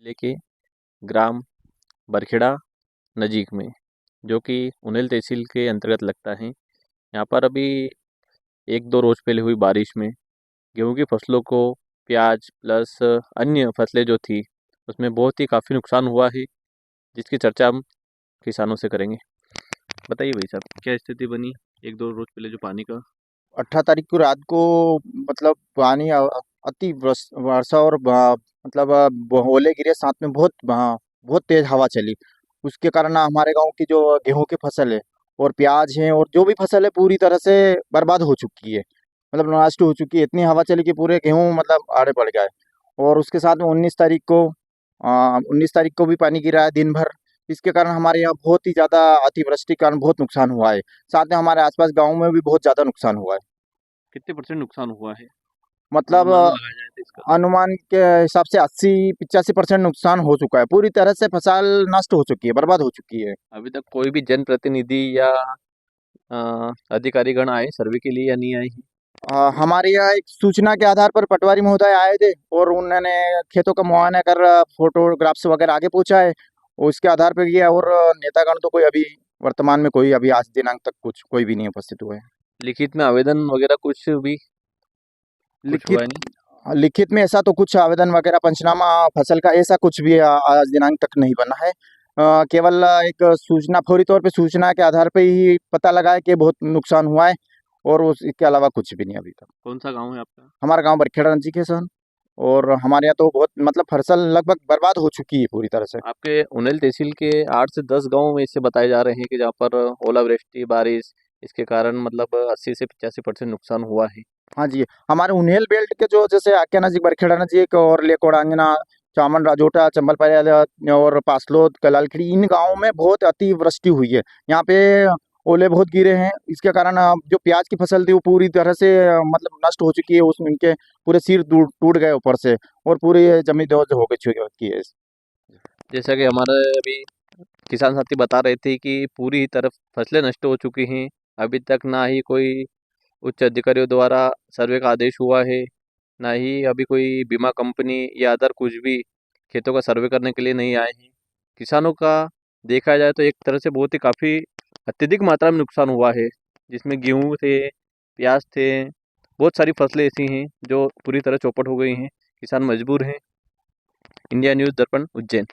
जिले के ग्राम बरखेड़ा नज़ीक में, जो कि उन्हेल तहसील के अंतर्गत लगता है। यहाँ पर अभी एक दो रोज़ पहले हुई बारिश में गेहूं की फसलों को, प्याज प्लस अन्य फसलें जो थी उसमें बहुत ही काफ़ी नुकसान हुआ है, जिसकी चर्चा हम किसानों से करेंगे। बताइए भाई साहब, क्या स्थिति बनी एक दो रोज़ पहले जो पानी का? 18 तारीख को रात को मतलब पानी अति वर्षा और मतलब ओले गिरे, साथ में बहुत तेज हवा चली। उसके कारण हमारे गांव की जो गेहूं की फसल है और प्याज है और जो भी फसल है पूरी तरह से बर्बाद हो चुकी है, मतलब नष्ट हो चुकी है। इतनी हवा चली कि पूरे गेहूं मतलब आड़े पड़ गए। और उसके साथ में 19 तारीख को भी पानी गिरा है दिन भर। इसके कारण हमारे यहाँ बहुत ही ज़्यादा अतिवृष्टि के कारण बहुत नुकसान हुआ है। साथ में हमारे आसपास गाँव में भी बहुत ज़्यादा नुकसान हुआ है। कितने परसेंट नुकसान हुआ है, मतलब अनुमान लगाया जाए तो इसका? अनुमान के हिसाब से 80-85% नुकसान हो चुका है। पूरी तरह से फसल नष्ट हो चुकी है, बर्बाद हो चुकी है। अभी तक कोई भी जनप्रतिनिधि या अधिकारीगण आए सर्वे के लिए या नहीं आए हैं? हमारे यहाँ एक सूचना के आधार पर पटवारी महोदय आए थे और उन्होंने खेतों का मुआयना कर फोटोग्राफ्स वगैरह आगे पूछा है। उसके आधार पर किया। और नेतागण तो कोई अभी वर्तमान में कोई अभी आज दिनांक तक कोई भी नहीं उपस्थित हुए हैं। लिखित में आवेदन वगैरह कुछ भी कुछ लिखित हुआ नहीं? लिखित में ऐसा तो कुछ आवेदन वगैरह पंचनामा फसल का ऐसा कुछ भी आज दिनांक तक नहीं बना है। केवल एक सूचना, फौरी तौर पे सूचना के आधार पे ही पता लगा है कि बहुत नुकसान हुआ है। और उसके अलावा कुछ भी नहीं अभी तक। कौन सा गांव है आपका? हमारा गांव बरखेड़ा रंजीक है सर। और हमारे यहाँ तो बहुत मतलब फसल लगभग बर्बाद हो चुकी है पूरी तरह से। आपके उन्हेल तहसील के 8 से 10 गांव में ऐसे बताए जा रहे हैं कि जहाँ पर ओलावृष्टि बारिश इसके कारण मतलब 80 से 85% नुकसान हुआ है। हाँ जी, हमारे उन्हेल बेल्ट के जो जैसे आक्या नजीक, बरखेड़ा नजीक और लेकोड़ा, अंजना, चामन, राजोटा, चंबल और पासलोद, कलालखड़ी, इन गाँवों में बहुत अतिवृष्टि हुई है। यहाँ पे ओले बहुत गिरे हैं। इसके कारण जो प्याज की फसल थी वो पूरी तरह से मतलब नष्ट हो चुकी है। उसमें इनके पूरे सिर टूट टूट गए ऊपर से और पूरी जमीन दोज हो गई चुकी है। जैसा कि हमारे अभी किसान साथी बता रहे थे कि पूरी तरफ फसलें नष्ट हो चुकी हैं। अभी तक ना ही कोई उच्च अधिकारियों द्वारा सर्वे का आदेश हुआ है, ना ही अभी कोई बीमा कंपनी या अदर कुछ भी खेतों का सर्वे करने के लिए नहीं आए हैं। किसानों का देखा जाए तो एक तरह से बहुत ही काफ़ी अत्यधिक मात्रा में नुकसान हुआ है, जिसमें गेहूँ थे, प्याज थे, बहुत सारी फसलें ऐसी हैं जो पूरी तरह चौपट हो गई हैं। किसान मजबूर हैं। इंडिया न्यूज़ दर्पण, उज्जैन।